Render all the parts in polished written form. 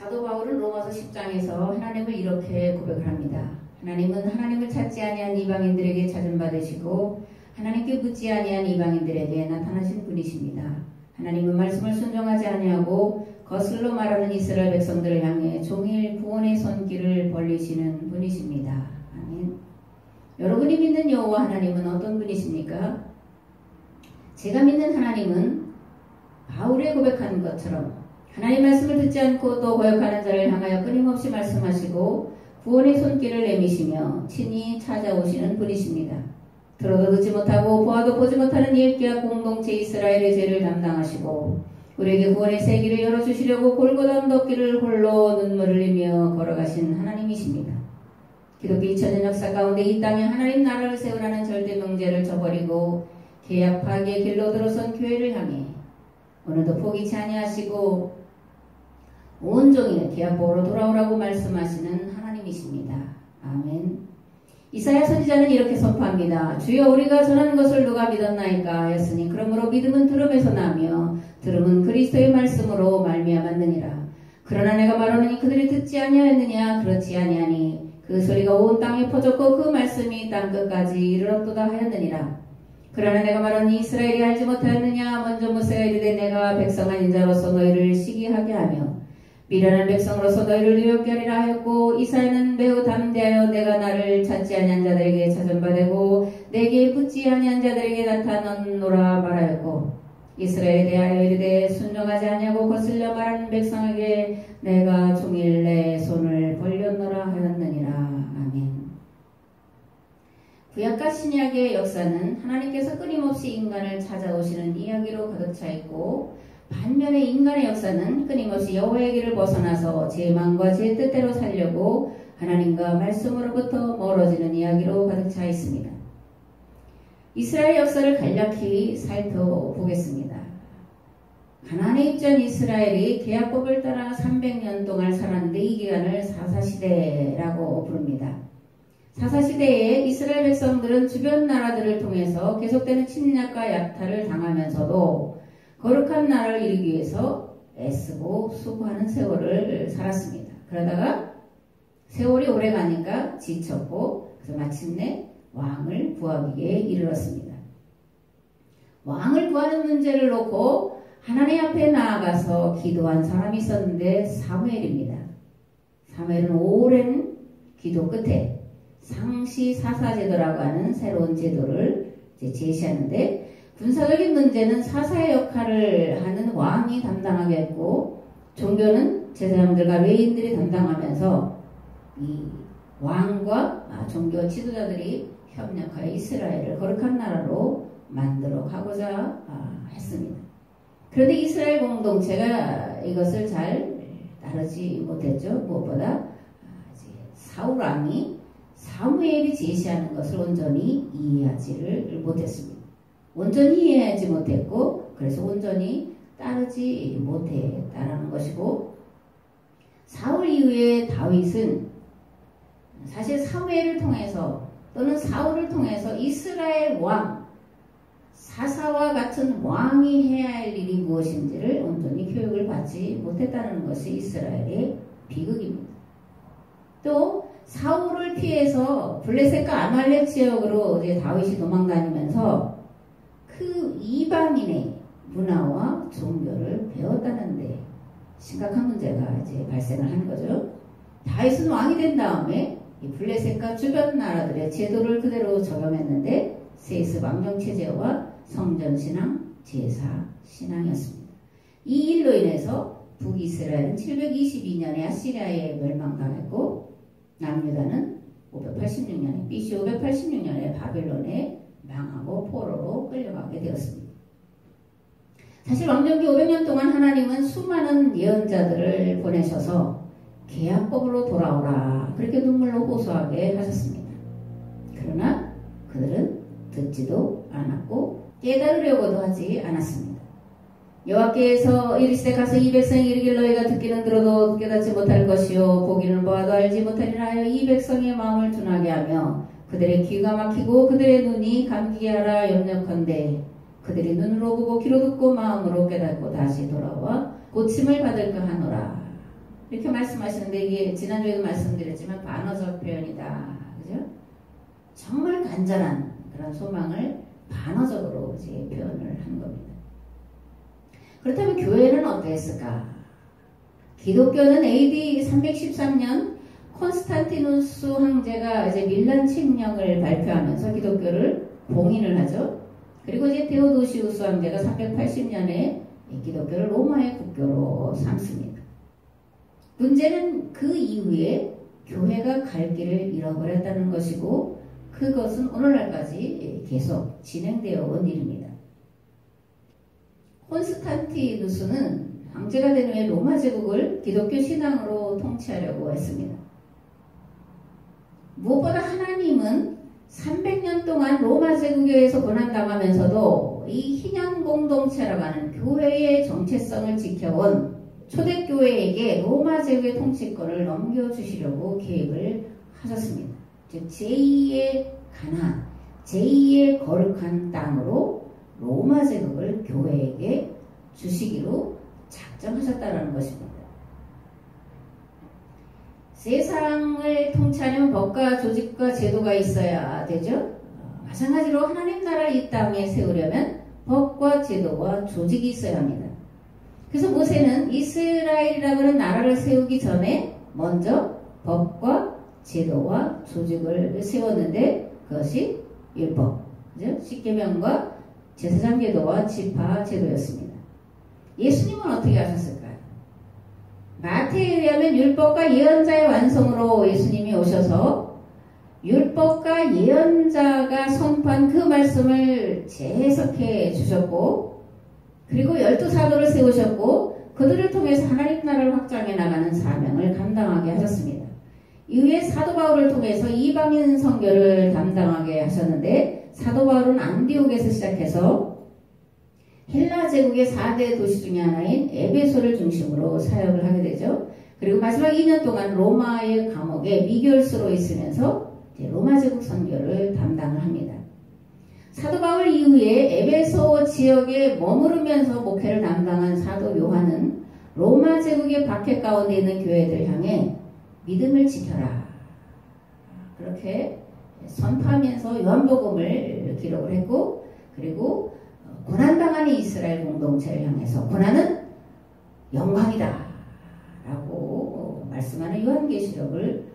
사도 바울은 로마서 10장에서 하나님을 이렇게 고백을 합니다. 하나님은 하나님을 찾지 아니한 이방인들에게 찾음 받으시고 하나님께 묻지 아니한 이방인들에게 나타나신 분이십니다. 하나님은 말씀을 순종하지 아니하고 거슬러 말하는 이스라엘 백성들을 향해 종일 구원의 손길을 벌리시는 분이십니다. 아멘. 여러분이 믿는 여호와 하나님은 어떤 분이십니까? 제가 믿는 하나님은 바울의 고백한 것처럼 하나님 말씀을 듣지 않고 또 거역하는 자를 향하여 끊임없이 말씀하시고 구원의 손길을 내미시며 친히 찾아오시는 분이십니다. 들어도 듣지 못하고 보아도 보지 못하는 일기와 공동체 이스라엘의 죄를 담당하시고 우리에게 구원의 세기를 열어주시려고 골고다 언덕길을 홀로 눈물을 흘리며 걸어가신 하나님이십니다. 기독교 2000년 역사 가운데 이 땅에 하나님 나라를 세우라는 절대 명제를 저버리고 계약 파괴의 길로 들어선 교회를 향해 오늘도 포기치 아니하시고 온종일 계약법으로 돌아오라고 말씀하시는 하나님이십니다. 아멘. 이사야 선지자는 이렇게 선포합니다. 주여 우리가 전하는 것을 누가 믿었나이까 하였으니 그러므로 믿음은 들음에서 나며 들음은 그리스도의 말씀으로 말미암았느니라. 그러나 내가 말하노니 그들이 듣지 아니하였느냐. 그렇지 아니하니 그 소리가 온 땅에 퍼졌고 그 말씀이 땅끝까지 이르렀도다 하였느니라. 그러나 내가 말하니 이스라엘이 알지 못하였느냐. 먼저 모세가 이르되 내가 백성 아닌 자로서 너희를 시기하게 하며 미련한 백성으로서 너희를 의롭게 하리라 하였고 이사야는 매우 담대하여 내가 나를 찾지 아니한 자들에게 찾음받고 내게 묻지 아니한 자들에게 나타났노라 말하였고 이스라엘에 대하여 이르되 순종하지 아니하고 거슬려 말하는 백성에게 내가 종일 내 손을 벌렸노라 하였느니라. 아멘. 구약과 신약의 역사는 하나님께서 끊임없이 인간을 찾아오시는 이야기로 가득 차 있고 반면에 인간의 역사는 끊임없이 여호와의 길을 벗어나서 제 마음과 제 뜻대로 살려고 하나님과 말씀으로부터 멀어지는 이야기로 가득 차 있습니다. 이스라엘 역사를 간략히 살펴보겠습니다. 가나안에 입주한 이스라엘이 계약법을 따라 300년 동안 살았는데 이 기간을 사사시대라고 부릅니다. 사사시대에 이스라엘 백성들은 주변 나라들을 통해서 계속되는 침략과 약탈을 당하면서도 거룩한 나라를 이루기 위해서 애쓰고 수고하는 세월을 살았습니다. 그러다가 세월이 오래 가니까 지쳤고 그래서 마침내 왕을 구하기에 이르렀습니다. 왕을 구하는 문제를 놓고 하나님 앞에 나아가서 기도한 사람이 있었는데 사무엘입니다. 사무엘은 오랜 기도 끝에 상시 사사제도라고 하는 새로운 제도를 제시하는데 군사적인 문제는 사사의 역할을 하는 왕이 담당하게 했고 종교는 제사장들과 레위인들이 담당하면서 이 왕과 종교 지도자들이 협력하여 이스라엘을 거룩한 나라로 만들어 가고자 했습니다. 그런데 이스라엘 공동체가 이것을 잘 따르지 못했죠. 무엇보다 사울 왕이 사무엘이 제시하는 것을 온전히 이해하지를 못했습니다. 온전히 이해하지 못했고 그래서 온전히 따르지 못했다라는 것이고 사울 이후에 다윗은 사실 사무엘을 통해서 또는 사울을 통해서 이스라엘 왕 사사와 같은 왕이 해야 할 일이 무엇인지를 온전히 교육을 받지 못했다는 것이 이스라엘의 비극입니다. 또 사울을 피해서 블레셋과 아말렉 지역으로 이제 다윗이 도망다니면서 그 이방인의 문화와 종교를 배웠다는데 심각한 문제가 이제 발생을 한 거죠. 다윗은 왕이 된 다음에 이 블레셋과 주변 나라들의 제도를 그대로 적용했는데 세습 왕정체제와 성전신앙, 제사신앙이었습니다. 이 일로 인해서 북이스라엘은 722년에 아시리아에 멸망당했고 남유다는 586년에 BC 586년에 바벨론에 망하고 포로로 끌려가게 되었습니다. 사실 왕정기 500년 동안 하나님은 수많은 예언자들을 보내셔서 계약법으로 돌아오라 그렇게 눈물로 호소하게 하셨습니다. 그러나 그들은 듣지도 않았고 깨달으려고도 하지 않았습니다. 여호와께서 이르시되 가서 이 백성이 이르길 너희가 듣기는 들어도 깨닫지 못할 것이요 보기는 보아도 알지 못하리라 하여 이 백성의 마음을 둔하게 하며 그들의 귀가 막히고 그들의 눈이 감기게 하라 염려컨대 그들이 눈으로 보고 귀로 듣고 마음으로 깨닫고 다시 돌아와 고침을 받을까 하노라. 이렇게 말씀하시는데 이게 지난주에도 말씀드렸지만 반어적 표현이다. 그죠? 정말 간절한 그런 소망을 반어적으로 이제 표현을 한 겁니다. 그렇다면 교회는 어땠을까? 기독교는 AD 313년 콘스탄티누스 황제가 이제 밀란 칙령을 발표하면서 기독교를 봉인을 하죠. 그리고 이제 데오도시우스 황제가 380년에 기독교를 로마의 국교로 삼습니다. 문제는 그 이후에 교회가 갈 길을 잃어버렸다는 것이고 그것은 오늘날까지 계속 진행되어 온 일입니다. 콘스탄티누스는 황제가 된 후에 로마 제국을 기독교 신앙으로 통치하려고 했습니다. 무엇보다 하나님은 300년 동안 로마 제국에서 고난당하면서도 이 희년 공동체라고 하는 교회의 정체성을 지켜온 초대교회에게 로마 제국의 통치권을 넘겨주시려고 계획을 하셨습니다. 즉 제2의 가나안, 제2의 거룩한 땅으로 로마 제국을 교회에게 주시기로 작정하셨다는 것입니다. 세상을 통치하려면 법과 조직과 제도가 있어야 되죠. 마찬가지로 하나님 나라를 이 땅에 세우려면 법과 제도와 조직이 있어야 합니다. 그래서 모세는 이스라엘이라고 하는 나라를 세우기 전에 먼저 법과 제도와 조직을 세웠는데 그것이 율법, 십계명과 제사장 제도와 지파 제도였습니다. 예수님은 어떻게 하셨을까요? 마태에 의하면 율법과 예언자의 완성으로 예수님이 오셔서 율법과 예언자가 선포한 그 말씀을 재해석해 주셨고 그리고 12사도를 세우셨고 그들을 통해서 하나님 나라를 확장해 나가는 사명을 감당하게 하셨습니다. 이후에 사도 바울을 통해서 이방인 선교를 담당하게 하셨는데 사도 바울은 안디옥에서 시작해서 헬라 제국의 4대 도시 중에 하나인 에베소를 중심으로 사역을 하게 되죠. 그리고 마지막 2년 동안 로마의 감옥에 미결수로 있으면서 로마 제국 선교를 담당을 합니다. 사도 바울 이후에 에베소 지역에 머무르면서 목회를 담당한 사도 요한은 로마 제국의 박해 가운데 있는 교회들 향해 믿음을 지켜라. 그렇게 선포하면서 요한복음을 기록을 했고 그리고 고난당하는 이스라엘 공동체를 향해서 고난은 영광이다 라고 말씀하는 요한계시록을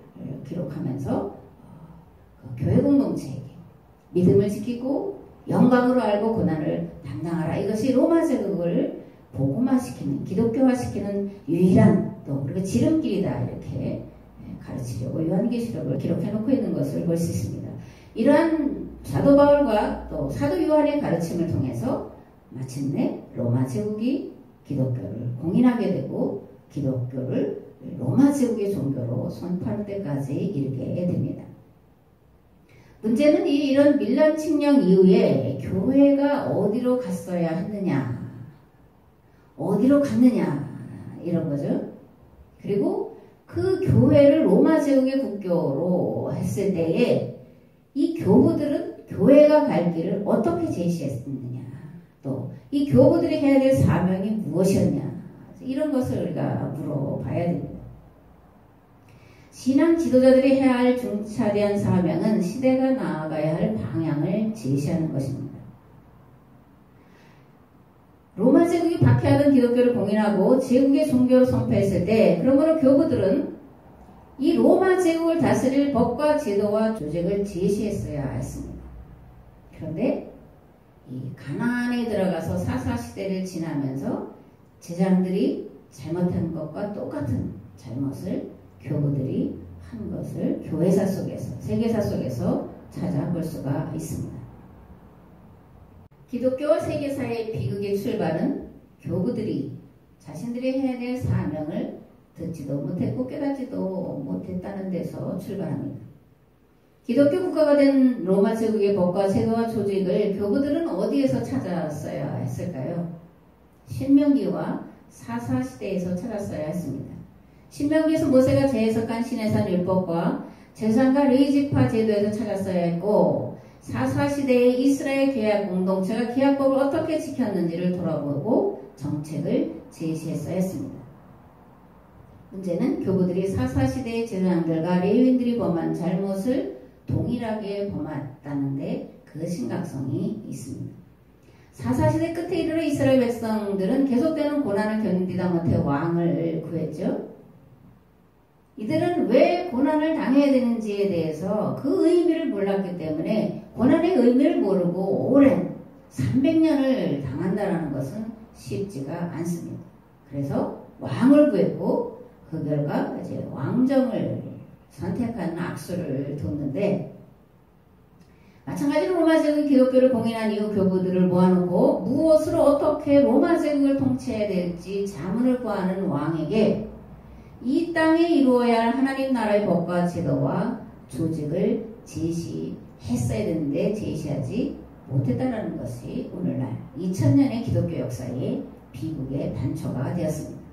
기록하면서 교회 공동체에게 믿음을 지키고 영광으로 알고 고난을 담당하라. 이것이 로마 제국을 복음화시키는 기독교화시키는 유일한 또 그리고 지름길이다 이렇게 가르치려고 요한계시록을 기록해 놓고 있는 것을 볼 수 있습니다. 이러한 사도 바울과 또 사도 요한의 가르침을 통해서 마침내 로마 제국이 기독교를 공인하게 되고 기독교를 로마 제국의 종교로 선포하는 데까지 이르게 됩니다. 문제는 이런 밀란 칙령 이후에 교회가 어디로 갔어야 했느냐, 어디로 갔느냐 이런 거죠. 그리고 그 교회를 로마 제국의 국교로 했을 때에 이 교부들은 교회가 갈 길을 어떻게 제시했느냐, 또 이 교부들이 해야 될 사명이 무엇이었냐, 이런 것을 우리가 물어봐야 됩니다. 신앙 지도자들이 해야 할 중차대한 사명은 시대가 나아가야 할 방향을 제시하는 것입니다. 로마 제국이 박해하던 기독교를 공인하고 제국의 종교로 선포했을 때 그러므로 교부들은 이 로마 제국을 다스릴 법과 제도와 조직을 제시했어야 했습니다. 그런데 이 가나안에 들어가서 사사시대를 지나면서 제장들이 잘못한 것과 똑같은 잘못을 교부들이 한 것을 교회사 속에서, 세계사 속에서 찾아볼 수가 있습니다. 기독교와 세계사의 비극의 출발은 교부들이 자신들이 해야 될 사명을 듣지도 못했고 깨닫지도 못했다는 데서 출발합니다. 기독교 국가가 된 로마 제국의 법과 제도와 조직을 교부들은 어디에서 찾았어야 했을까요? 신명기와 사사시대에서 찾았어야 했습니다. 신명기에서 모세가 재해석한 신해산 율법과 제사장과 레위지파 제도에서 찾았어야 했고 사사시대의 이스라엘 계약 공동체가 계약법을 어떻게 지켰는지를 돌아보고 정책을 제시했어야 했습니다. 문제는 교부들이 사사시대의 제사장들과 레위인들이 범한 잘못을 동일하게 범했다는데 그 심각성이 있습니다. 사사시대 끝에 이르러 이스라엘 백성들은 계속되는 고난을 견디다 못해 왕을 구했죠. 이들은 왜 고난을 당해야 되는지에 대해서 그 의미를 몰랐기 때문에 고난의 의미를 모르고 오랜 300년을 당한다는 것은 쉽지가 않습니다. 그래서 왕을 구했고 그 결과 이제 왕정을 선택하는 악수를 뒀는데, 마찬가지로 로마 제국이 기독교를 공인한 이후 교부들을 모아놓고 무엇으로 어떻게 로마 제국을 통치해야 될지 자문을 구하는 왕에게 이 땅에 이루어야 할 하나님 나라의 법과 제도와 조직을 제시했어야 되는데 제시하지 못했다는 것이 오늘날 2000년의 기독교 역사의 비극의 단초가 되었습니다.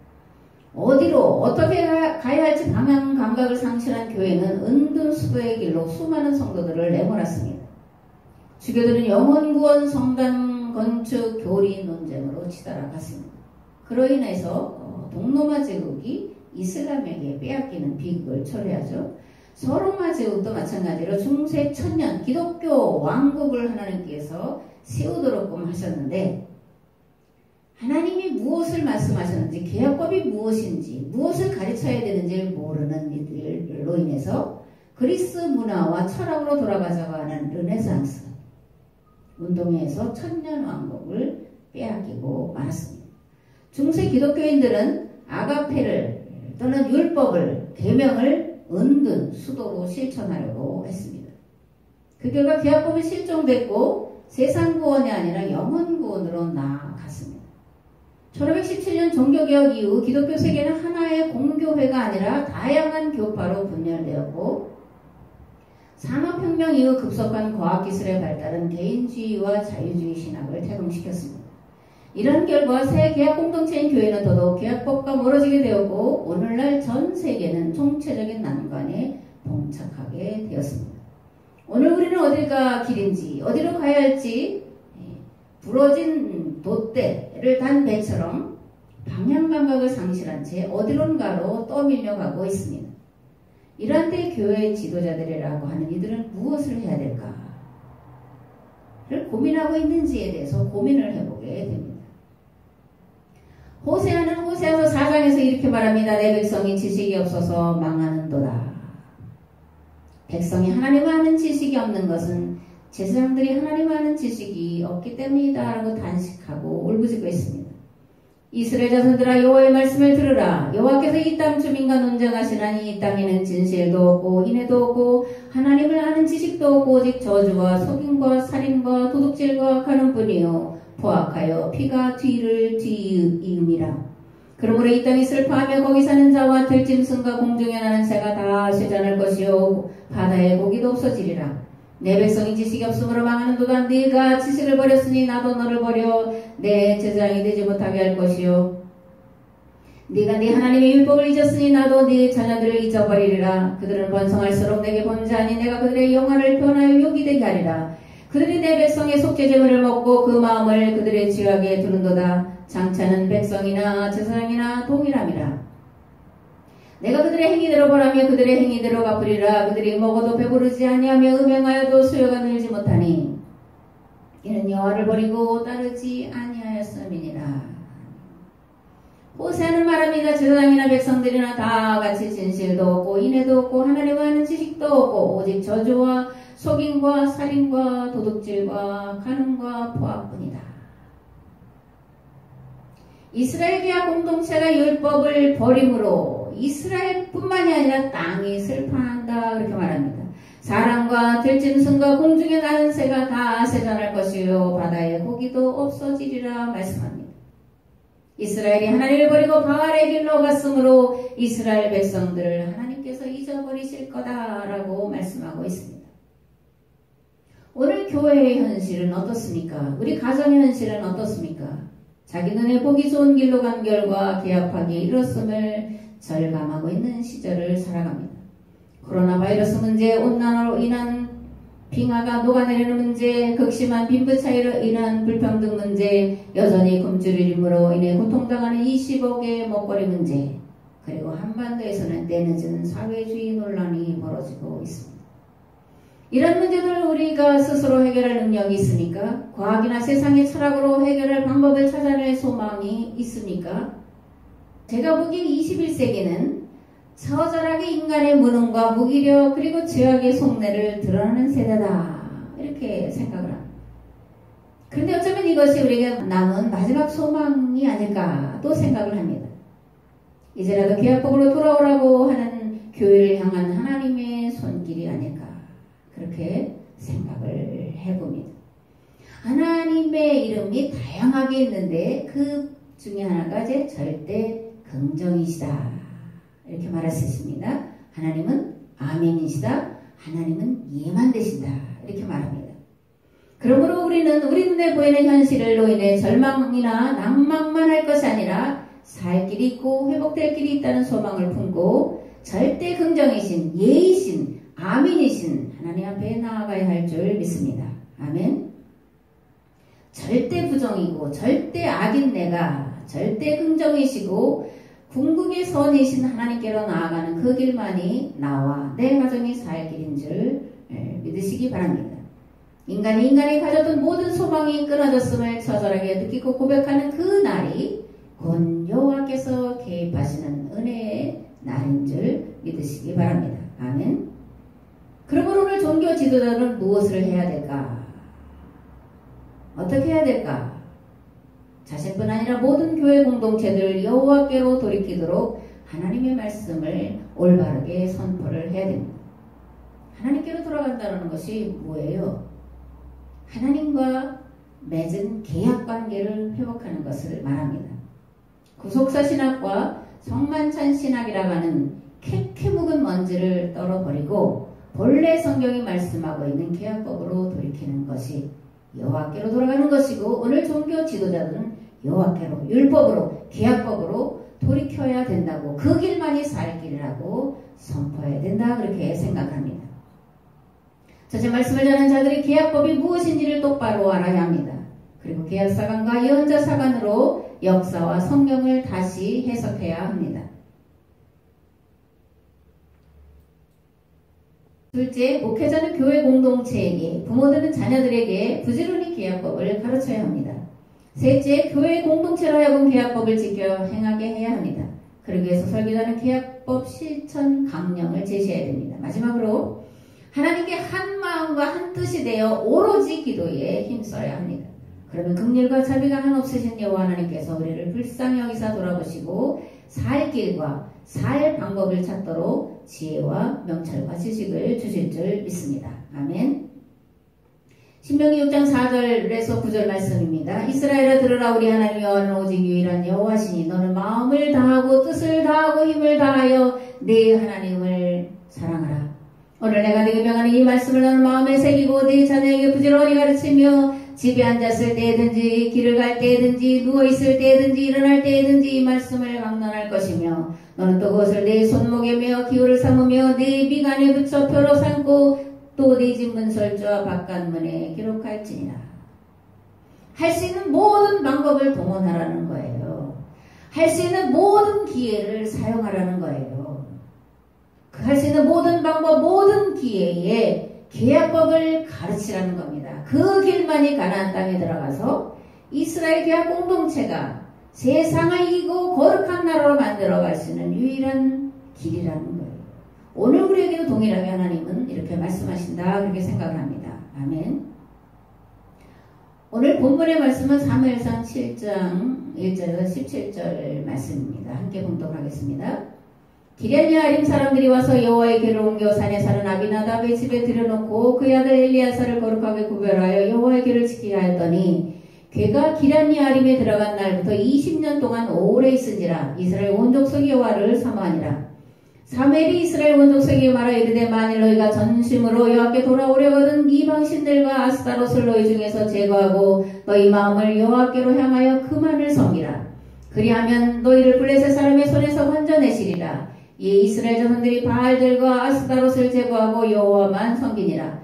어디로 어떻게 가야 할지 방향 감각을 상실한 교회는 은둔수도의 길로 수많은 성도들을 내몰았습니다. 주교들은 영혼구원, 성당 건축, 교리 논쟁으로 치달아갔습니다. 그로 인해서 동로마 제국이 이슬람에게 빼앗기는 비극을 초래하죠. 서로마 제국도 마찬가지로 중세 천년 기독교 왕국을 하나님께서 세우도록끔 하셨는데, 하나님이 무엇을 말씀하셨는지, 계약법이 무엇인지, 무엇을 가르쳐야 되는지를 모르는 이들로 인해서 그리스 문화와 철학으로 돌아가자고 하는 르네상스 운동에서 천년 왕국을 빼앗기고 말았습니다. 중세 기독교인들은 아가페를 또는 율법을, 계명을 은둔 수도로 실천하려고 했습니다. 그 결과 계약법이 실종됐고 세상 구원이 아니라 영혼 구원으로 나아갔습니다. 1517년 종교개혁 이후 기독교 세계는 하나의 공교회가 아니라 다양한 교파로 분열되었고, 산업혁명 이후 급속한 과학기술의 발달은 개인주의와 자유주의 신학을 태동시켰습니다. 이런 결과 새 계약 공동체인 교회는 더더욱 계약법과 멀어지게 되었고, 오늘날 전 세계는 총체적인 난관에 봉착하게 되었습니다. 오늘 우리는 어디가 길인지, 어디로 가야 할지 부러진 돛대를 단 배처럼 방향 감각을 상실한 채 어디론가로 떠밀려 가고 있습니다. 이러한 때 교회의 지도자들이라고 하는 이들은 무엇을 해야 될까를 고민하고 있는지에 대해서 고민을 해보게 됩니다. 호세아는 호세아서 4장에서 이렇게 말합니다. 내 백성이 지식이 없어서 망하는도다. 백성이 하나님을 아는 지식이 없는 것은 제사장들이 하나님을 아는 지식이 없기 때문이다 라고 단식하고 울부짖고 있습니다. 이스라엘 자손들아, 여호와의 말씀을 들으라. 여호와께서 이 땅 주민과 논쟁하시나니 이 땅에는 진실도 없고 인애도 없고 하나님을 아는 지식도 없고 오직 저주와 속임과 살인과 도둑질과 가는 뿐이요 포악하여 피가 뒤를 뒤이음이라. 그러므로 이 땅이 슬퍼하며 거기 사는 자와 들짐승과 공중에 나는 새가 다 쇠잔할 것이요 바다의 고기도 없어지리라. 내 백성이 지식이 없으므로 망하는도다. 네가 지식을 버렸으니 나도 너를 버려 내 제사장이 되지 못하게 할 것이요 네가 네 하나님의 율법을 잊었으니 나도 네 자녀들을 잊어버리리라. 그들은 번성할수록 내게 범죄하니 내가 그들의 영화를 변하여 욕이 되게 하리라. 그들이 내 백성의 속죄제물을 먹고 그 마음을 그들의 지각에 두는도다. 장차는 백성이나 제사장이나 동일함이라. 내가 그들의 행위대로 벌하며 그들의 행위대로 갚으리라. 그들이 먹어도 배부르지 아니하며 음행하여도 수요가 늘지 못하니 이는 여호와를 버리고 따르지 아니하였음이니라. 호세아는 말합니다. 제사장이나 백성들이나 다 같이 진실도 없고 인애도 없고 하나님을 아는 지식도 없고 오직 저주와 속임과 살인과 도둑질과 간음과 포악뿐이다. 이스라엘 계약 공동체가 율법을 버림으로 이스라엘뿐만이 아니라 땅이 슬퍼한다 그렇게 말합니다. 사람과 들짐승과 공중에 나는 새가 다 쇠잔할 것이요 바다의 고기도 없어지리라 말씀합니다. 이스라엘이 하나님을 버리고 바알의 길로 갔으므로 이스라엘 백성들을 하나님께서 잊어버리실 거다라고 말씀하고 있습니다. 오늘 교회의 현실은 어떻습니까? 우리 가정의 현실은 어떻습니까? 자기 눈에 보기 좋은 길로 간 결과 계약하기에 이뤘음을 절감하고 있는 시절을 살아갑니다. 코로나 바이러스 문제, 온난화로 인한 빙하가 녹아내리는 문제, 극심한 빈부 차이로 인한 불평등 문제, 여전히 굶주림으로 인해 고통당하는 20억의 먹거리 문제, 그리고 한반도에서는 때늦은 사회주의 논란이 벌어지고 있습니다. 이런 문제들을 우리가 스스로 해결할 능력이 있습니까? 과학이나 세상의 철학으로 해결할 방법을 찾아낼 소망이 있습니까? 제가 보기엔 21세기는 처절하게 인간의 무능과 무기력 그리고 죄악의 속내를 드러내는 세대다. 이렇게 생각을 합니다. 그런데 어쩌면 이것이 우리에게 남은 마지막 소망이 아닐까도 생각을 합니다. 이제라도 계약법으로 돌아오라고 하는 교회를 향한 하나님의 손길이 아닐까 그렇게 생각을 해봅니다. 하나님의 이름이 다양하게 있는데 그 중에 하나가 이제 절대 긍정이시다 이렇게 말할 수 있습니다. 하나님은 아멘이시다. 하나님은 예만 되신다 이렇게 말합니다. 그러므로 우리는 우리 눈에 보이는 현실로 인해 절망이나 낭만만 할 것이 아니라 살 길이 있고 회복될 길이 있다는 소망을 품고 절대 긍정이신 예이신 아멘이신 하나님 앞에 나아가야 할 줄 믿습니다. 아멘. 절대 부정이고 절대 악인 내가 절대 긍정이시고 궁극의 선이신 하나님께로 나아가는 그 길만이 나와 내 가정이 살 길인 줄 믿으시기 바랍니다. 인간이 가졌던 모든 소망이 끊어졌음을 처절하게 느끼고 고백하는 그 날이 곧 여호와께서 개입하시는 은혜의 날인 줄 믿으시기 바랍니다. 아멘. 그러므로 오늘 종교 지도자들은 무엇을 해야 될까? 어떻게 해야 될까? 자신뿐 아니라 모든 교회 공동체들 여호와께로 돌이키도록 하나님의 말씀을 올바르게 선포를 해야 됩니다. 하나님께로 돌아간다는 것이 뭐예요? 하나님과 맺은 계약관계를 회복하는 것을 말합니다. 구속사 신학과 성만찬 신학이라고 하는 캐캐 묵은 먼지를 떨어버리고 본래 성경이 말씀하고 있는 계약법으로 돌이키는 것이 여호와께로 돌아가는 것이고 오늘 종교 지도자들은 여호와께로 율법으로 계약법으로 돌이켜야 된다고 그 길만이 살 길이라고 선포해야 된다 그렇게 생각합니다. 제 말씀을 전하는 자들이 계약법이 무엇인지를 똑바로 알아야 합니다. 그리고 계약사관과 예언자사관으로 역사와 성경을 다시 해석해야 합니다. 둘째, 목회자는 교회 공동체에게, 부모들은 자녀들에게 부지런히 계약법을 가르쳐야 합니다. 셋째, 교회 공동체로 하여금 계약법을 지켜 행하게 해야 합니다. 그러기 위해서 설교자는 계약법 실천 강령을 제시해야 됩니다. 마지막으로 하나님께 한 마음과 한 뜻이 되어 오로지 기도에 힘써야 합니다. 그러면 긍휼과 자비가 한없으신 여호와 하나님께서 우리를 불쌍히 여기사 돌아보시고 살 길과 살 방법을 찾도록 지혜와 명철과 지식을 주실 줄 믿습니다. 아멘. 신명기 6장 4절에서 9절 말씀입니다. 이스라엘아 들으라. 우리 하나님 여호와는 오직 유일한 여호와시니 너는 마음을 다하고 뜻을 다하고 힘을 다하여 네 하나님을 사랑하라. 오늘 내가 네게 명하는 이 말씀을 너는 마음에 새기고 네 자녀에게 부지런히 가르치며 집에 앉았을 때든지 길을 갈 때든지 누워있을 때든지 일어날 때든지 이 말씀을 강론할 것이며 너는 또 그것을 네 손목에 메어 기호를 삼으며 네 미간에 붙여 표로 삼고 또 네 집 문설주와 바깥문에 기록할지니라. 할 수 있는 모든 방법을 동원하라는 거예요. 할 수 있는 모든 기회를 사용하라는 거예요. 할 수 있는 모든 방법, 모든 기회에 계약법을 가르치라는 겁니다. 그 길만이 가나안 땅에 들어가서 이스라엘 계약 공동체가 세상을 이기고 거룩한 나라로 만들어갈 수 있는 유일한 길이라는 거예요. 오늘 우리에게도 동일하게 하나님은 이렇게 말씀하신다 그렇게 생각을 합니다. 아멘. 오늘 본문의 말씀은 사무엘상 7장 1절에서 17절 말씀입니다. 함께 봉독하겠습니다. 기럇야림 사람들이 와서 여호와의 길을 옮겨 산에 사는 아비나답의 집에 들여놓고 그의 아들 엘리야사를 거룩하게 구별하여 여호와의 길을 지키게 하였더니 그가 기럇야림에 들어간 날부터 20년 동안 오래 있으니라. 이스라엘 온 족속이 여호와를 사모하니라. 사무엘이 이스라엘 온 족속에게 말하여 이르되 만일 너희가 전심으로 여호와께 돌아오려거든 이방신들과 아스타롯을 너희 중에서 제거하고 너희 마음을 여호와께로 향하여 그만을 섬기라. 그리하면 너희를 블레셋 사람의 손에서 건져내시리라. 이에 이스라엘 자손들이 바알들과 아스타롯을 제거하고 여호와만 섬기니라.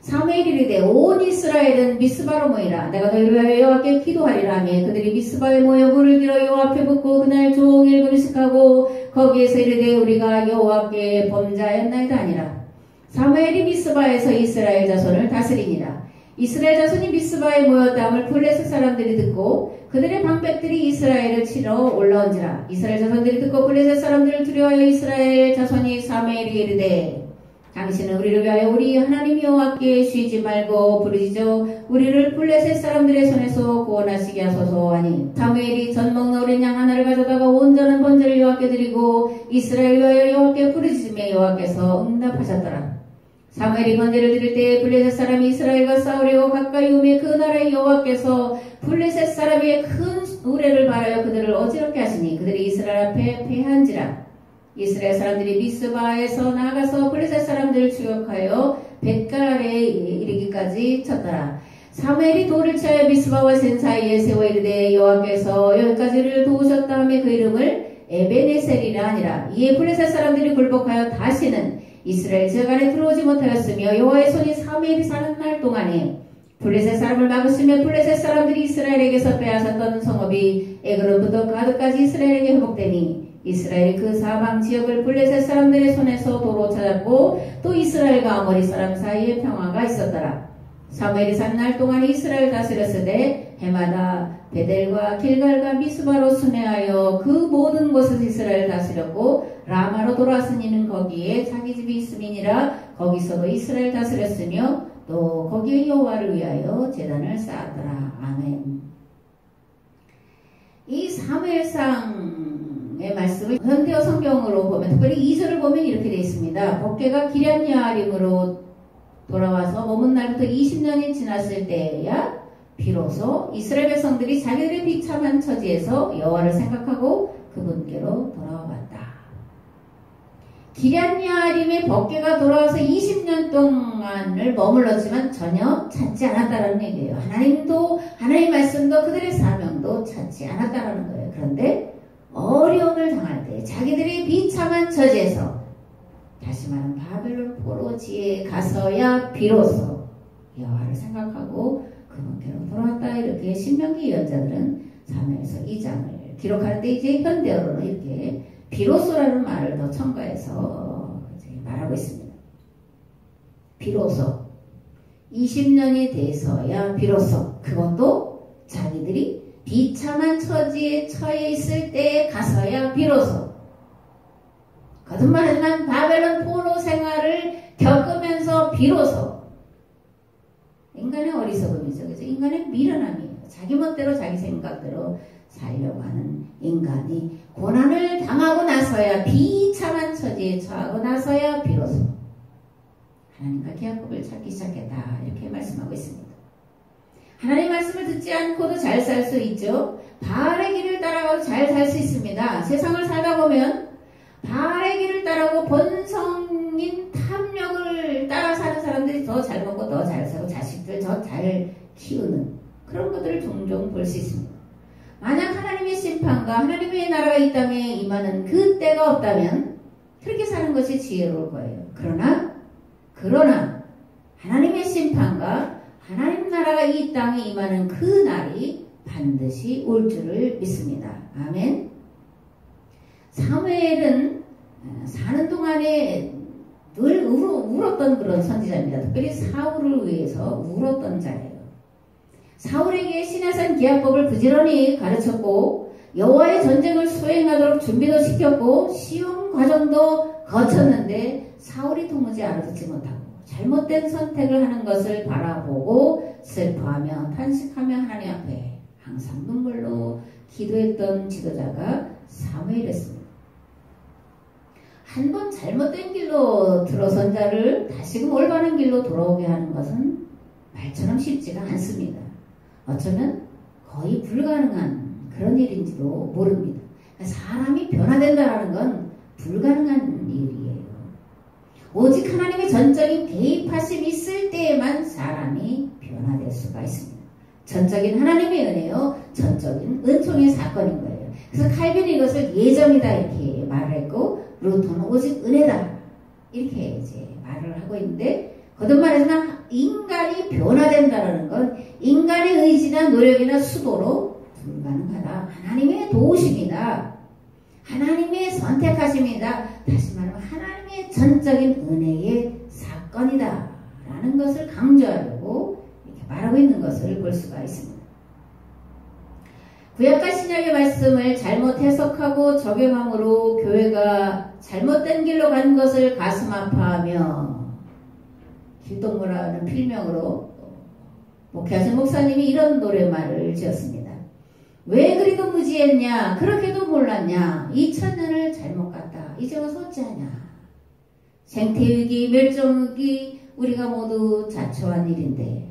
사무엘이 이르되 온 이스라엘은 미스바로 모이라. 내가 너희를 위하여 여호와께 기도하리라 하며 그들이 미스바에 모여 물을 길어 여호와 앞에 붓고 그날 종일 금식하고 거기에서 이르되 우리가 여호와께 범죄하였나이다 하니라. 사무엘이 미스바에서 이스라엘 자손을 다스리니라. 이스라엘 자손이 미스바에 모였다함을 블레셋 사람들이 듣고 그들의 방백들이 이스라엘을 치러 올라온지라. 이스라엘 자손들이 듣고 블레셋 사람들을 두려워하여 이스라엘 자손이 사무엘에게 이르되 당신은 우리를 위하여 우리 하나님 여호와께 쉬지 말고 부르짖어 우리를 블레셋 사람들의 손에서 구원하시게 하소서 하니 사무엘이 젖 먹는 어린 양 하나를 가져다가 온전한 번제를 여호와께 드리고 이스라엘 위하여 여호와께 부르짖으며 여호와께서 응답하셨더라. 사무엘이 번제를 드릴 때 블레셋 사람이 이스라엘과 싸우려고 가까이 오매 그 나라의 여호와께서 블레셋 사람의 큰 우레를 바라여 그들을 어지럽게 하시니 그들이 이스라엘 앞에 패한지라. 이스라엘 사람들이 미스바에서 나가서 블레셋 사람들을 추격하여 벳갈에 이르기까지 쳤더라. 사무엘이 돌을 치하여 미스바와 센 사이에 세워 이르되 여호와께서 여기까지를 도우셨다 하며 그 이름을 에베네셀이라 하니라. 이에 블레셋 사람들이 굴복하여 다시는 이스라엘 지역 안에 들어오지 못하였으며 여호와의 손이 사무엘이 사는 날 동안에 블레셋 사람을 막으시며 블레셋 사람들이 이스라엘에게서 빼앗았던 성읍이 에그론부터 가드까지 이스라엘에게 회복되니 이스라엘이 그 사방 지역을 블레셋 사람들의 손에서 도로 찾았고 또 이스라엘과 아모리 사람 사이에 평화가 있었더라. 사무엘이 산 날 동안 이스라엘 다스렸으되 해마다 베델과 길갈과 미스바로 순회하여 그 모든 곳에서 이스라엘 다스렸고 라마로 돌아왔으니는 거기에 자기 집이 있음이니라. 거기서도 이스라엘 다스렸으며 또 거기에 여호와를 위하여 제단을 쌓았더라. 아멘. 이 사무엘상의 말씀을 현대어 성경으로 보면 특별히 2절을 보면 이렇게 되어 있습니다. 법궤가 기럇야아림으로 돌아와서 머문 날부터 20년이 지났을 때야 비로소 이스라엘 백성들이 자기들의 비참한 처지에서 여호와를 생각하고 그분께로 돌아왔다. 기럇야아림의 법궤가 돌아와서 20년 동안을 머물렀지만 전혀 찾지 않았다는 얘기예요. 하나님도 하나님의 말씀도 그들의 사명도 찾지 않았다는 거예요. 그런데 어려움을 당할 때 자기들의 비참한 처지에서 다시 말하면 바벨론 포로지에 가서야 비로소 여호와를 생각하고 그분께로 돌아왔다. 이렇게 신명기 예언자들은 사무엘서 2장을 기록하는데 이제 현대어로는 이렇게 비로소라는 말을 더 첨가해서 이제 말하고 있습니다. 비로소 20년이 돼서야 비로소 그것도 자기들이 비참한 처지에 처해 있을 때에 가서야 비로소 거듭말하지만 바벨론 포로 생활을 겪으면서 비로소 인간의 어리석음이죠. 그래서 인간의 미련함이에요. 자기 멋대로 자기 생각대로 살려고 하는 인간이 고난을 당하고 나서야 비참한 처지에 처하고 나서야 비로소 하나님과 계약법을 찾기 시작했다. 이렇게 말씀하고 있습니다. 하나님의 말씀을 듣지 않고도 잘 살 수 있죠. 바알의 길을 따라가도 잘 살 수 있습니다. 세상을 살다 보면 바알의 길을 따라고 본성인 탐욕을 따라 사는 사람들이 더 잘 먹고 더 잘 사고 자식들 더 잘 키우는 그런 것들을 종종 볼 수 있습니다. 만약 하나님의 심판과 하나님의 나라가 이 땅에 임하는 그 때가 없다면 그렇게 사는 것이 지혜로울 거예요. 그러나 하나님의 심판과 하나님 나라가 이 땅에 임하는 그 날이 반드시 올 줄을 믿습니다. 아멘. 사무엘은 사는 동안에 늘 울었던 그런 선지자입니다. 특별히 사울을 위해서 울었던 자예요. 사울에게 시내산 기합법을 부지런히 가르쳤고 여호와의 전쟁을 수행하도록 준비도 시켰고 시험 과정도 거쳤는데 사울이 도무지 알아듣지 못하고 잘못된 선택을 하는 것을 바라보고 슬퍼하며 탄식하며 하나님 앞에 항상 눈물로 기도했던 지도자가 사무엘이었습니다. 한 번 잘못된 길로 들어선 자를 다시금 올바른 길로 돌아오게 하는 것은 말처럼 쉽지가 않습니다. 어쩌면 거의 불가능한 그런 일인지도 모릅니다. 사람이 변화된다는 건 불가능한 일이에요. 오직 하나님의 전적인 개입하심이 있을 때에만 사람이 변화될 수가 있습니다. 전적인 하나님의 은혜요, 전적인 은총의 사건인 거예요. 그래서 칼빈이 이것을 예정이다 이렇게 말을 했고 루터는 오직 은혜다 이렇게 이제 말을 하고 있는데 거듭 말하지만 인간이 변화된다는 건 인간의 의지나 노력이나 수고로 불가능하다. 하나님의 도우심이다. 하나님의 선택하심이다. 다시 말하면 하나님의 전적인 은혜의 사건이다 라는 것을 강조하려고 이렇게 말하고 있는 것을 볼 수가 있습니다. 구약과 신약의 말씀을 잘못 해석하고 적용함으로 교회가 잘못된 길로 간 것을 가슴 아파하며 길동무라는 필명으로 목회하신 목사님이 이런 노랫말을 지었습니다. 왜 그리도 무지했냐? 그렇게도 몰랐냐? 2000년을 잘못 갔다. 이제 와서 어찌하냐? 생태위기, 멸종위기 우리가 모두 자초한 일인데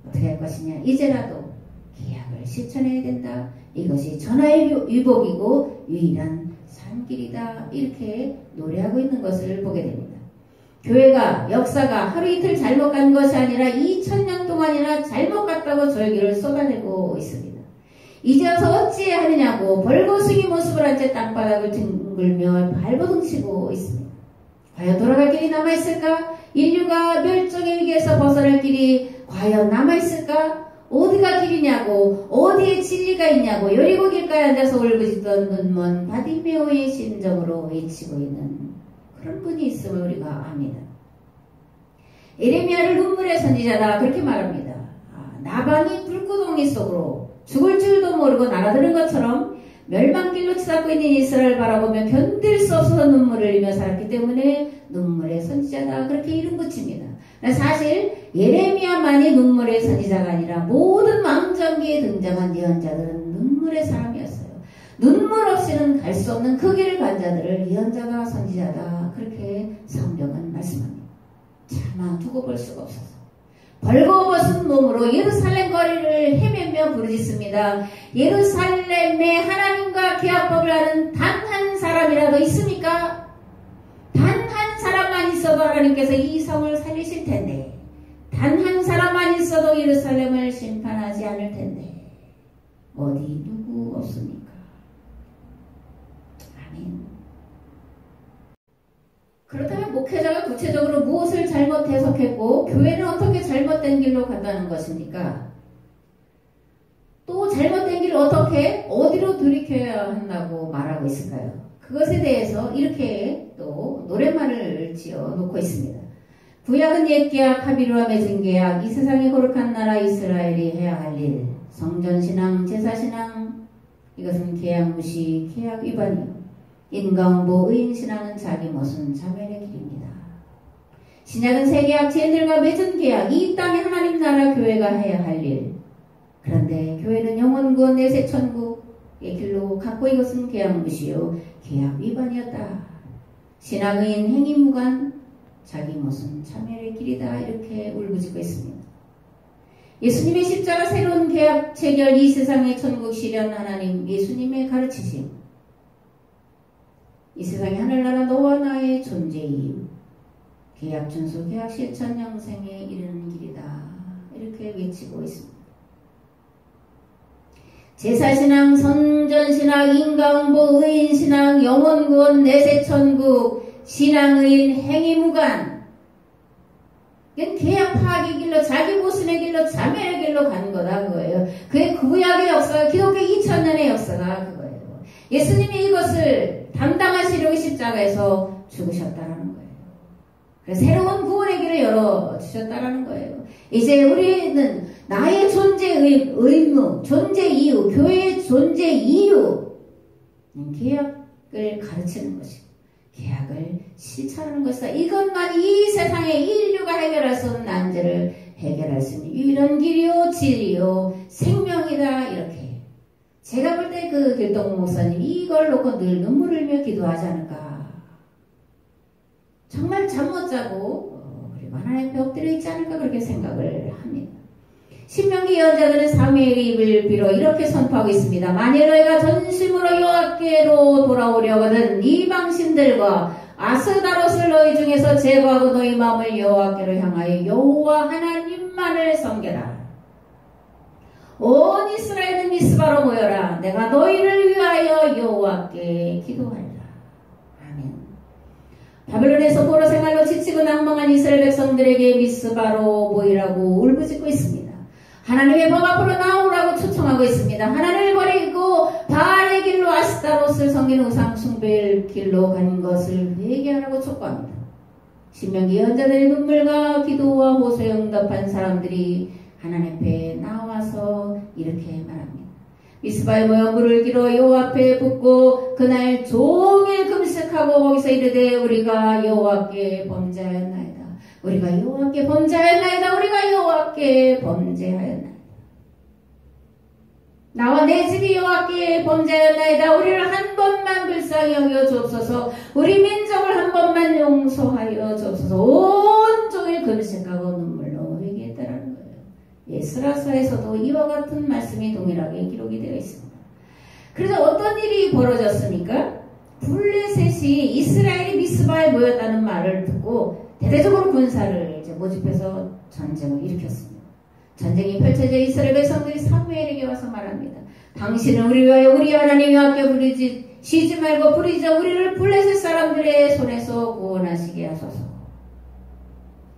어떻게 할 것이냐? 이제라도 계약을 실천해야 된다. 이것이 전하의 유복이고 유일한 산길이다. 이렇게 노래하고 있는 것을 보게 됩니다. 교회가 역사가 하루 이틀 잘못 간 것이 아니라 2000년 동안이나 잘못 갔다고 절기를 쏟아내고 있습니다. 이제 와서 어찌하느냐고 벌거숭이 모습을 한 채 땅바닥을 뒹굴며 발버둥치고 있습니다. 과연 돌아갈 길이 남아있을까? 인류가 멸종의 위기에서 벗어날 길이 과연 남아있을까? 어디가 길이냐고, 어디에 진리가 있냐고 여리고 길가에 앉아서 울부짖던 눈먼 바디메오의 심정으로 외치고 있는 그런 분이 있음을 우리가 압니다. 에레미야를 눈물의 선지자다 그렇게 말합니다. 나방이 불구덩이 속으로 죽을 줄도 모르고 날아드는 것처럼 멸망길로 치닫고 있는 이스라엘을 바라보며 견딜 수 없어서 눈물을 흘리며 살았기 때문에 눈물의 선지자다 그렇게 이름 붙입니다. 사실 예레미야만이 눈물의 선지자가 아니라 모든 왕정기에 등장한 예언자들은 눈물의 사람이었어요. 눈물 없이는 갈 수 없는 그 길을 간 자들을 예언자다 선지자다 그렇게 성경은 말씀합니다. 차마 두고 볼 수가 없어서 벌거벗은 몸으로 예루살렘 거리를 헤매며 부르짖습니다. 예루살렘에 하나님과 계약법을 하는 단 한 사람이라도 있습니까? 단 한 사람만 있어도 하나님께서 이 성을 살리실 텐데 단 한 사람만 있어도 예루살렘을 심판하지 않을 텐데 어디 누구 없습니까? 아멘. 그렇다면 목회자가 구체적으로 무엇을 잘못 해석했고 교회는 어떻게 잘못된 길로 간다는 것입니까? 또 잘못된 길을 어떻게 어디로 돌이켜야 한다고 말하고 있을까요? 그것에 대해서 이렇게 또 노랫말을 지어 놓고 있습니다. 구약은 옛계약 하비루와 맺은 계약, 이 세상에 거룩한 나라 이스라엘이 해야 할 일, 성전신앙, 제사신앙, 이것은 계약 무시, 계약 위반이요. 인과응보, 의인신앙은 자기 모순, 자멸의 길입니다. 신약은 새 계약, 죄인들과 맺은 계약, 이 땅에 하나님 나라 교회가 해야 할 일. 그런데 교회는 영원구원 내세 천국의 길로 갔고 이것은 계약 무시요, 계약 위반이었다. 신앙, 의인, 행위 무관, 자기 모순, 자멸의 길이다. 이렇게 울부짖고 있습니다. 예수님의 십자가 새로운 계약 체결, 이 세상의 천국 실현 하나님 예수님의 가르치심, 이 세상의 하늘나라 너와 나의 존재 이유, 계약 준수, 계약 실천 영생에 이르는 길이다. 이렇게 외치고 있습니다. 제사신앙, 성전신앙, 인과응보, 의인신앙, 영원구원, 내세천국, 신앙의인, 행위무관, 이건 계약 파악의 길로, 자기 모순의 길로, 자멸의 길로 가는 거다 그거예요. 그게 구약의 역사가, 기독교 2000년의 역사가 그거예요. 예수님이 이것을 담당하시려고 십자가에서 죽으셨다라는 거예요. 그래서 새로운 구원의 길을 열어주셨다라는 거예요. 이제 우리는 나의 존재의 의무, 존재 이유, 교회의 존재 이유, 계약을 가르치는 것이고 계약을 실천하는 것이다. 이것만 이 세상의 인류가 해결할 수 없는 난제를 해결할 수 있는 유일한 길이요, 진리요, 생명이다. 이렇게 제가 볼 때 그 길동무 목사님 이걸 놓고 늘 눈물을 흘며 기도하지 않을까. 정말 잠 못 자고 그리고 하나님 앞에 엎드려 있지 않을까 그렇게 생각을 합니다. 신명기 예언자들은 사무엘의 입을 빌어 이렇게 선포하고 있습니다. 만일 너희가 전심으로 여호와께로 돌아오려거든 이방신들과 아스다롯을 너희 중에서 제거하고 너희 마음을 여호와께로 향하여 여호와 하나님만을 섬겨라. 온 이스라엘은 미스바로 모여라. 내가 너희를 위하여 여호와께 기도하리라. 아멘. 바벨론에서 포로 생활로 지치고 낭망한 이스라엘 백성들에게 미스바로 모이라고 울부짖고 있습니다. 하나님의 법 앞으로 나오라고 초청하고 있습니다. 하나님을 버리고 바알의 길로 아스타롯을 섬기는 우상 숭배의 길로 간 것을 회개하라고 촉구합니다. 신명기 예언자들의 눈물과 기도와 호소에 응답한 사람들이 하나님 앞에 나와서 이렇게 말합니다. 미스바에 모여 물을 길어 여호와 앞에 붓고 그날 종일 금식하고 거기서 이르되 우리가 여호와께 범죄하였나이다. 우리가 여호와께 범죄하였나이다. 우리가 여호와께 범죄하였나이다. 나와 내 집이 여호와께 범죄하였나이다. 우리를 한 번만 불쌍히 여겨 주옵소서. 우리 민족을 한 번만 용서하여 주옵소서. 온종일 금식하고 눈물로 회개했다라는 거예요. 에스라서에서도 이와 같은 말씀이 동일하게 기록이 되어 있습니다. 그래서 어떤 일이 벌어졌습니까? 블레셋이 이스라엘이 미스바에 모였다는 말을 듣고 대대적으로 군사를 모집해서 전쟁을 일으켰습니다. 전쟁이 펼쳐져 이스라엘 백성들이 사무엘에게 와서 말합니다. 당신은 우리 위하여 우리 하나님 여호와께 부르짖지 말고 부르짖어 우리를 블레셋 사람들의 손에서 구원하시게 하소서.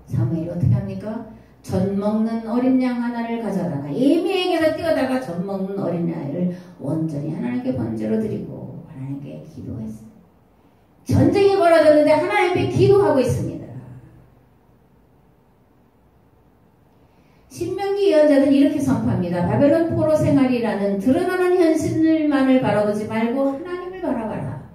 사무엘이 어떻게 합니까? 젖 먹는 어린 양 하나를 가져다가 예미에게서 뛰어다가 젖 먹는 어린 양을 온전히 하나님께 번제로 드리고 하나님께 기도했어요. 전쟁이 벌어졌는데 하나님께 기도하고 있습니다. 신명기 예언자는 이렇게 선포합니다. 바벨론 포로 생활이라는 드러나는 현실만을 바라보지 말고 하나님을 바라봐라.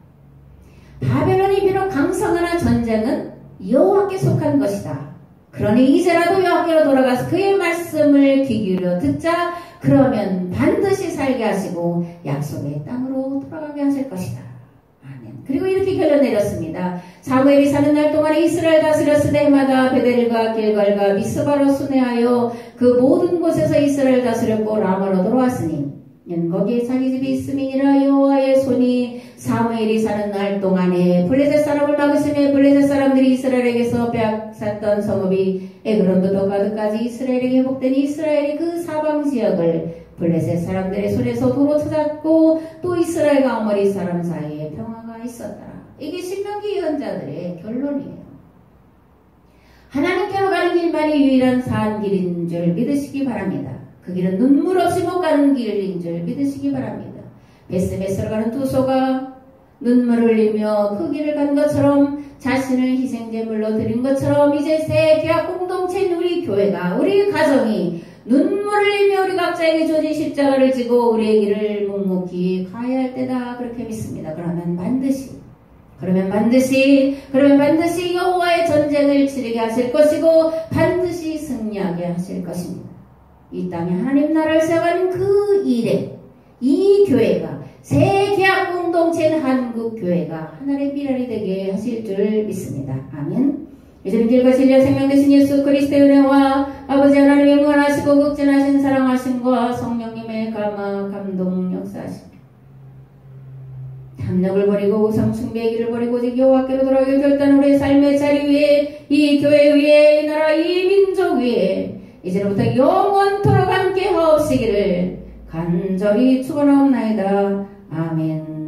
바벨론이 비록 강성하나 전쟁은 여호와께 속한 것이다. 그러니 이제라도 여호와께로 돌아가서 그의 말씀을 귀 기울여 듣자. 그러면 반드시 살게 하시고 약속의 땅으로 돌아가게 하실 것이다. 아멘. 그리고 이렇게 결론 내렸습니다. 사무엘이 사는 날 동안에 이스라엘 다스렸으되 해마다 베델과 길갈과 미스바로 순회하여 그 모든 곳에서 이스라엘 다스렸고 라마로 돌아왔으니 거기에 자기 집이 있음이니라. 여호와의 손이 사무엘이 사는 날 동안에 블레셋 사람을 막으시며 블레셋 사람들이 이스라엘에게서 빼앗았던 성읍이 에그론부터 가드까지 이스라엘에게 회복되니 이스라엘이 그 사방 지역을 블레셋 사람들의 손에서 도로 찾았고 또 이스라엘과 아모리 사람 사이에 평화가 있었더라. 이게 신명기 예언자들의 결론이에요. 하나님께로 가는 길만이 유일한 산 길인 줄 믿으시기 바랍니다. 그 길은 눈물 없이 못 가는 길인 줄 믿으시기 바랍니다. 베스베스로 가는 두 소가 눈물을 흘리며 그 길을 간 것처럼 자신을 희생제물로 드린 것처럼 이제 새 계약 공동체인 우리 교회가 우리 가정이 눈물을 흘리며 우리 각자에게 주어진 십자가를 지고 우리의 길을 묵묵히 가야 할 때다. 그렇게 믿습니다. 그러면 반드시 여호와의 전쟁을 치르게 하실 것이고 반드시 승리하게 하실 것입니다. 이 땅에 하나님 나라를 세워가는 그 일에 이 교회가 새 계약 공동체인 한국교회가 하나님의 미랄이 되게 하실 줄 믿습니다. 아멘. 이제는 길과 진리와 생명 되신 예수 그리스도의 은혜와 아버지 하나님의 무한하시고 극진하신 사랑하심과 성령님의 감동 역사하심 탐욕을 버리고 우상 숭배의 길을 버리고 오직 여호와께로 돌아가기 결단 우리의 삶의 자리 위에 이 교회 위에 이 나라 이 민족 위에 이제부터 영원토록 함께 하옵시기를 간절히 축원하옵나이다. 아멘.